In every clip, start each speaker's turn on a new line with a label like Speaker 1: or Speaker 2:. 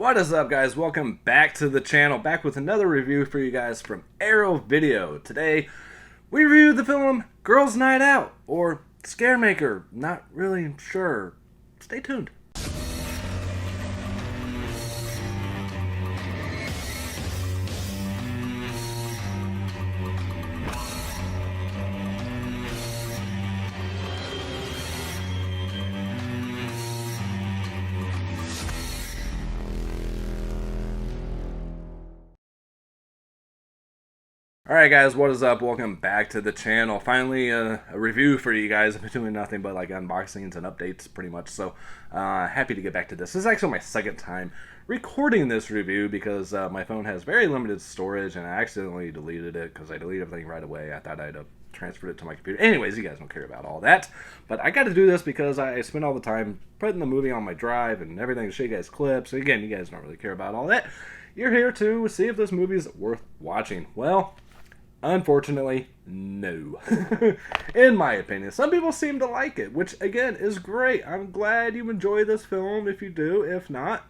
Speaker 1: What is up, guys? Welcome back to the channel, back with another review for you guys from Arrow Video. Today we review the film Girls Night Out, or Scaremaker, not really sure. Stay tuned. Alright guys, what is up? Welcome back to the channel. Finally, a review for you guys. I've been doing nothing but like unboxings and updates pretty much, so happy to get back to this. This is actually my second time recording this review because my phone has very limited storage and I accidentally deleted it because I deleted everything right away. I thought I'd have transferred it to my computer. Anyways, you guys don't care about all that, but I got to do this because I spend all the time putting the movie on my drive and everything to show you guys clips. Again, you guys don't really care about all that. You're here to see if this movie is worth watching. Well, unfortunately, no. In my opinion. Some people seem to like it, which, again, is great. I'm glad you enjoy this film if you do. If not,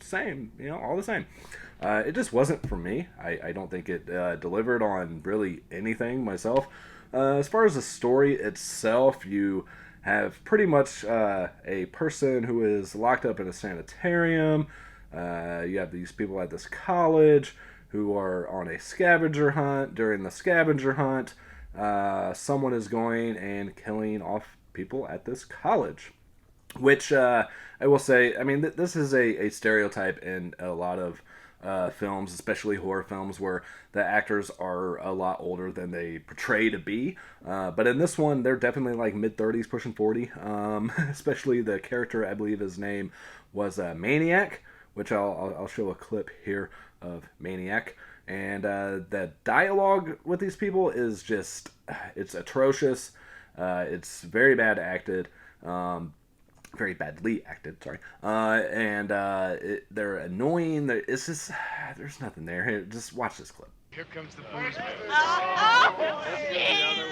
Speaker 1: same. All the same. It just wasn't for me. I don't think it delivered on really anything myself. As far as the story itself, you have pretty much a person who is locked up in a sanitarium. You have these people at this college who are on a scavenger hunt. During the scavenger hunt, someone is going and killing off people at this college. Which, I will say, I mean, this is a stereotype in a lot of films, especially horror films, where the actors are a lot older than they portray to be. But in this one, they're definitely like mid-30s, pushing 40. Especially the character, I believe his name was Maniac, which I'll show a clip here of Maniac, and the dialogue with these people is just, it's atrocious. It's very bad acted, very badly acted, sorry, and they're annoying. It's just, there's nothing there. Here, just watch this clip.
Speaker 2: Here comes the booze man.
Speaker 3: Oh, Jesus!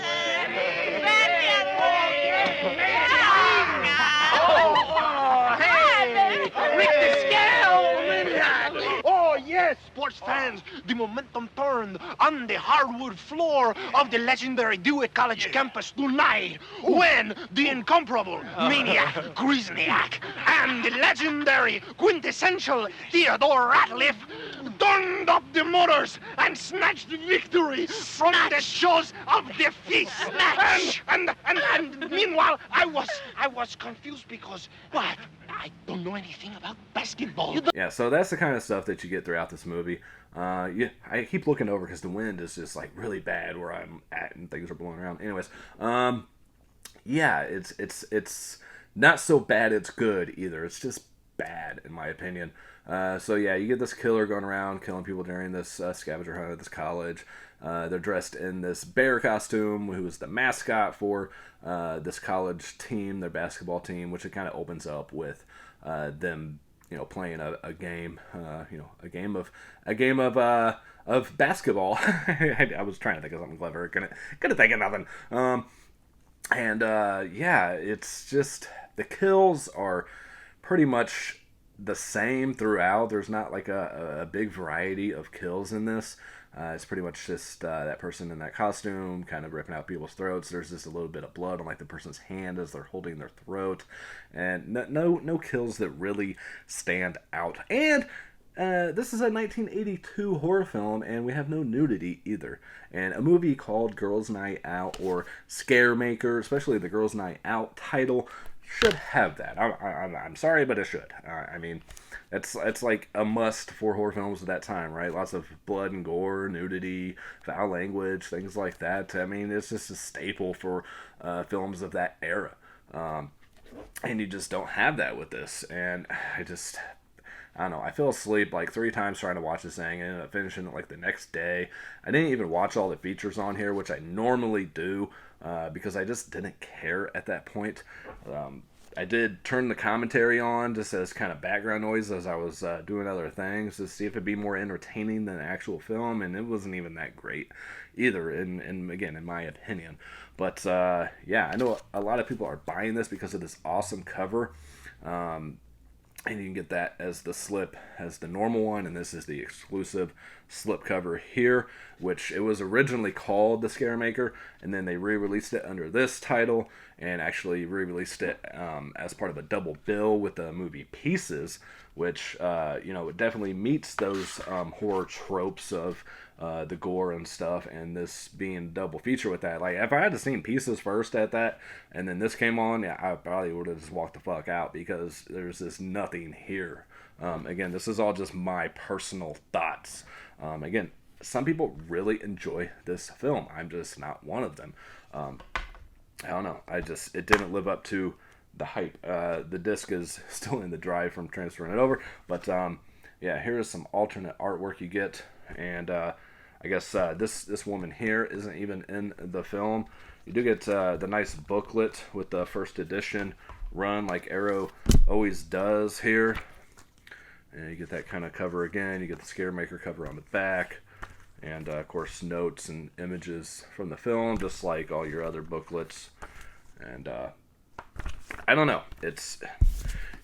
Speaker 2: Yes, sports fans, the momentum turned on the hardwood floor of the legendary Dewey College campus tonight when the incomparable Maniac Grisniak and the legendary quintessential Theodore Ratliff turned up the motors and snatched the victory from the jaws of defeat. And meanwhile, I was confused because what? I don't know anything about basketball.
Speaker 1: Yeah, so that's the kind of stuff that you get throughout this movie. Yeah, I keep looking over because the wind is just like really bad where I'm at and things are blowing around. Anyways, yeah, it's not so bad it's good either. It's just bad in my opinion. So yeah, you get this killer going around killing people during this scavenger hunt at this college. They're dressed in this bear costume, who is the mascot for this college team, their basketball team, which it kind of opens up with them, playing a game, a game of basketball. I was trying to think of something clever, couldn't think of nothing. Yeah, it's just the kills are pretty much the same throughout. There's not like a big variety of kills in this. It's pretty much just that person in that costume kind of ripping out people's throats. There's just a little bit of blood on like the person's hand as they're holding their throat, and no kills that really stand out. And this is a 1982 horror film, and we have no nudity either. And a movie called Girls Night Out, or Scaremaker, especially the Girls Night Out title, should have that. I'm sorry, but it should. I mean, it's like a must for horror films at that time, right? Lots of blood and gore, nudity, foul language, things like that. I mean, it's just a staple for films of that era. And you just don't have that with this. And I don't know, I fell asleep like 3 times trying to watch this thing, and ended up finishing it like the next day. I didn't even watch all the features on here, which I normally do, because I just didn't care at that point. I did turn the commentary on just as kind of background noise as I was doing other things to see if it'd be more entertaining than the actual film, and it wasn't even that great either, again, in my opinion. But yeah, I know a lot of people are buying this because of this awesome cover. and you can get that as the slip, as the normal one, and this is the exclusive slip cover here, which it was originally called the Scaremaker, and then they re-released it under this title, and actually re-released it as part of a double bill with the movie Pieces, which it definitely meets those horror tropes of the gore and stuff, and this being double feature with that. Like, if I had to seen Pieces first at that, and then this came on, yeah, I probably would have just walked the fuck out, because there's just nothing here. Again, this is all just my personal thoughts. Again, some people really enjoy this film. I'm just not one of them. I don't know. It didn't live up to the hype. The disc is still in the drive from transferring it over, but yeah, here is some alternate artwork you get, and I guess this woman here isn't even in the film. You do get the nice booklet with the first edition run, like Arrow always does here. And you get that kind of cover again. You get the Scaremaker cover on the back. And, of course, notes and images from the film, just like all your other booklets. And, I don't know. It's...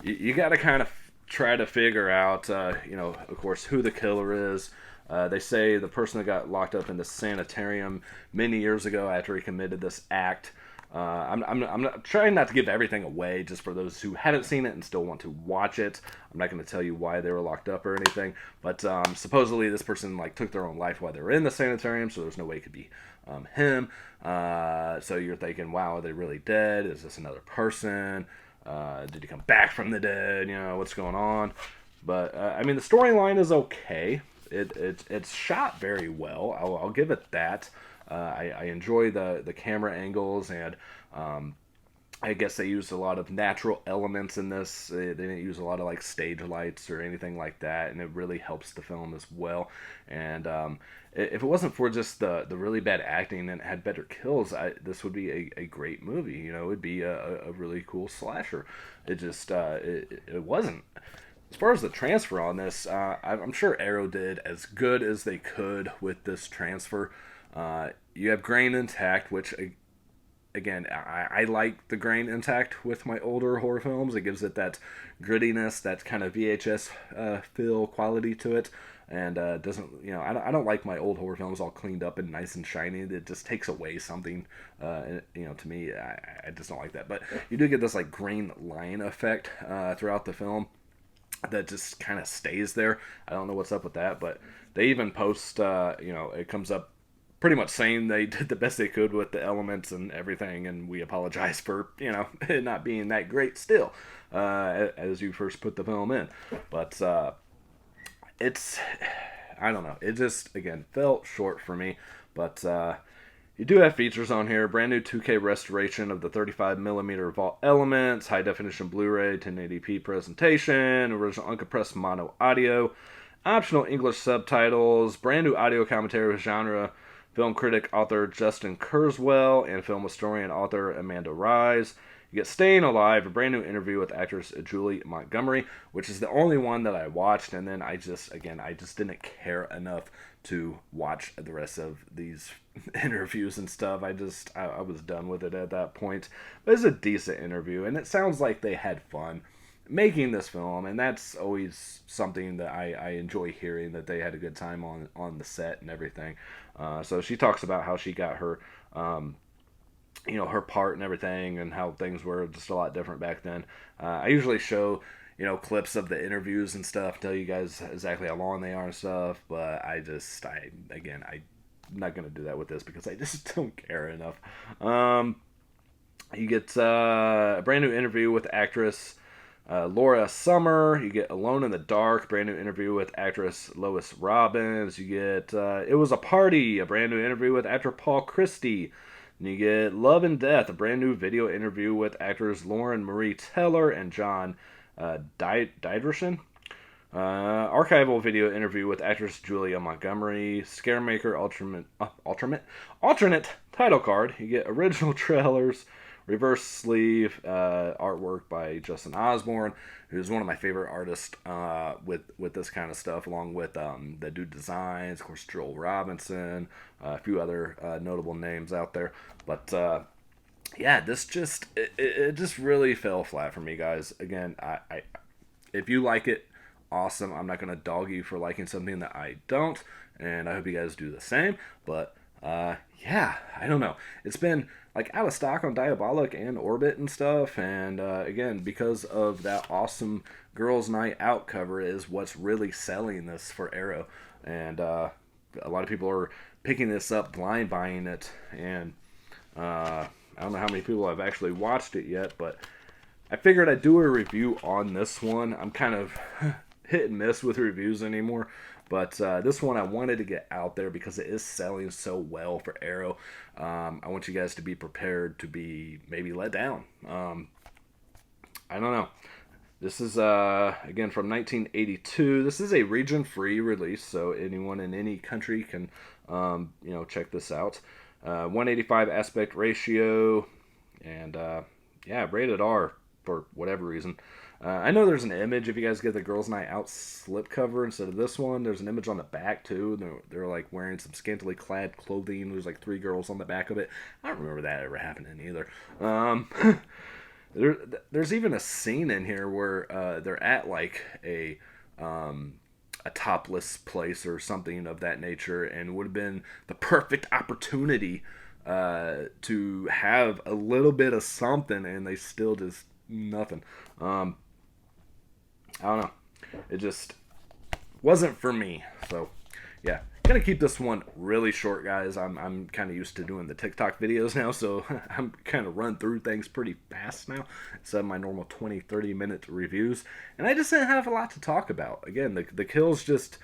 Speaker 1: You got to kind of try to figure out, of course, who the killer is. They say the person that got locked up in the sanitarium many years ago after he committed this act. I'm not trying not to give everything away, just for those who haven't seen it and still want to watch it. I'm not going to tell you why they were locked up or anything, but supposedly this person took their own life while they were in the sanitarium, so there's no way it could be him. So you're thinking, wow, are they really dead? Is this another person? Did he come back from the dead? What's going on? But I mean, the storyline is okay. It's shot very well. I'll give it that. I enjoy the camera angles, and I guess they used a lot of natural elements in this. They didn't use a lot of stage lights or anything like that, and it really helps the film as well. And if it wasn't for just the really bad acting and it had better kills, this would be a great movie. It would be a really cool slasher. It just it wasn't. As far as the transfer on this, I'm sure Arrow did as good as they could with this transfer. You have grain intact, which, again, I like the grain intact with my older horror films. It gives it that grittiness, that kind of VHS feel quality to it. And doesn't, I don't like my old horror films all cleaned up and nice and shiny. It just takes away something, to me. I just don't like that. But you do get this grain line effect throughout the film that just kind of stays there. I don't know what's up with that, but they even post, it comes up pretty much saying they did the best they could with the elements and everything, and we apologize for, it not being that great still, as you first put the film in. But it's, I don't know, it just, again, fell short for me. But you do have features on here: brand new 2K restoration of the 35mm vault elements, high definition Blu-ray, 1080p presentation, original uncompressed mono audio, optional English subtitles, brand new audio commentary with genre film critic author Justin Kurzweil and film historian author Amanda Rise. You get Staying Alive, a brand new interview with actress Julie Montgomery, which is the only one that I watched, and then I just didn't care enough to watch the rest of these interviews and stuff. I was done with it at that point. But it's a decent interview, and it sounds like they had fun making this film, and that's always something that I enjoy hearing, that they had a good time on the set and everything. So she talks about how she got her her part and everything, and how things were just a lot different back then. I usually show clips of the interviews and stuff, tell you guys exactly how long they are and stuff, but I'm not going to do that with this, because I just don't care enough. You get a brand new interview with actress Laura Summer. You get Alone in the Dark, brand new interview with actress Lois Robbins. You get It Was a Party, a brand new interview with actor Paul Christie. And you get Love and Death, a brand new video interview with actors Lauren Marie Teller and John Diedersen. Archival video interview with actress Julia Montgomery. Scaremaker alternate title card. You get original trailers, reverse sleeve artwork by Justin Osborne, who's one of my favorite artists with this kind of stuff, along with the Dude Designs, of course, Joel Robinson, a few other notable names out there. But yeah, this just really fell flat for me, guys. Again, if you like it, awesome. I'm not gonna dog you for liking something that I don't, and I hope you guys do the same. But yeah, I don't know. It's been like out of stock on Diabolic and Orbit and stuff, and again, because of that awesome Girls Night Out cover is what's really selling this for Arrow, and a lot of people are picking this up, blind buying it, and I don't know how many people have actually watched it yet, but I figured I'd do a review on this one. I'm kind of hit and miss with reviews anymore, but this one I wanted to get out there because it is selling so well for Arrow. I want you guys to be prepared to be maybe let down. I don't know. This is, again, from 1982. This is a region-free release, so anyone in any country can, check this out. 185 aspect ratio, and, yeah, rated R for whatever reason. I know there's an image, if you guys get the Girls Night Out slipcover instead of this one, there's an image on the back, too. They're like, wearing some scantily clad clothing. There's, like, 3 girls on the back of it. I don't remember that ever happening, either. There's even a scene in here where they're at like a topless place or something of that nature, and would have been the perfect opportunity to have a little bit of something, and they still just nothing. I don't know. It just wasn't for me. So yeah. Gonna keep this one really short, guys. I'm kind of used to doing the TikTok videos now, so I'm kind of run through things pretty fast now instead of my normal 20-30 minute reviews, and I just didn't have a lot to talk about. Again, the kills just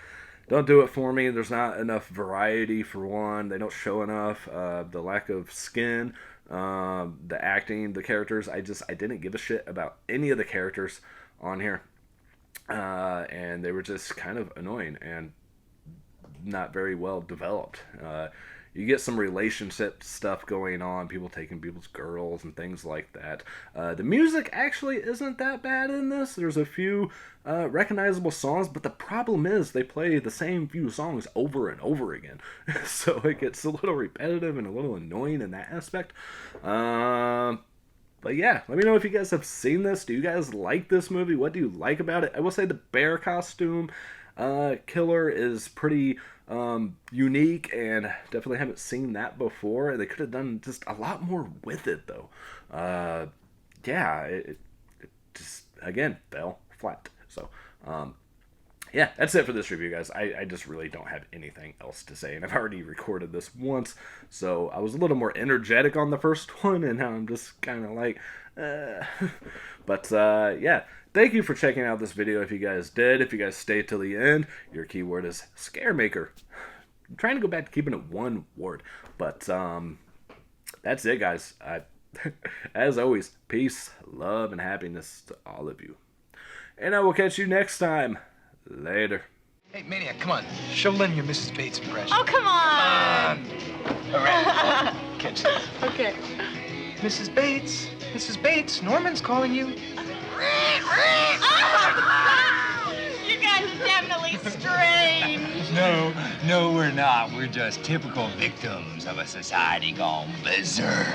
Speaker 1: don't do it for me. There's not enough variety, for one. They don't show enough. The lack of skin, the acting, the characters, I didn't give a shit about any of the characters on here, and they were just kind of annoying and not very well developed. You get some relationship stuff going on, people taking people's girls and things like that. The music actually isn't that bad in this. There's a few recognizable songs, but the problem is they play the same few songs over and over again. So it gets a little repetitive and a little annoying in that aspect. But yeah, let me know if you guys have seen this. Do you guys like this movie? What do you like about it? I will say the bear costume killer is pretty unique, and definitely haven't seen that before. They could have done just a lot more with it, though. Yeah, it just, again, fell flat. So, yeah, that's it for this review, guys. I just really don't have anything else to say, and I've already recorded this once, so I was a little more energetic on the first one, and now I'm just kind of like, But, yeah, thank you for checking out this video if you guys did. If you guys stayed till the end, your keyword is Scaremaker. I'm trying to go back to keeping it one word, but that's it, guys. As always, peace, love, and happiness to all of you. And I will catch you next time. Later.
Speaker 4: Hey, Maniac, come on. Show Lynn your Mrs. Bates impression.
Speaker 3: Oh, come on.
Speaker 4: All right. Catch this.
Speaker 3: Okay.
Speaker 4: Mrs. Bates. Mrs. Bates, Norman's calling you.
Speaker 3: You guys are definitely strange.
Speaker 5: No, we're not. We're just typical victims of a society gone berserk.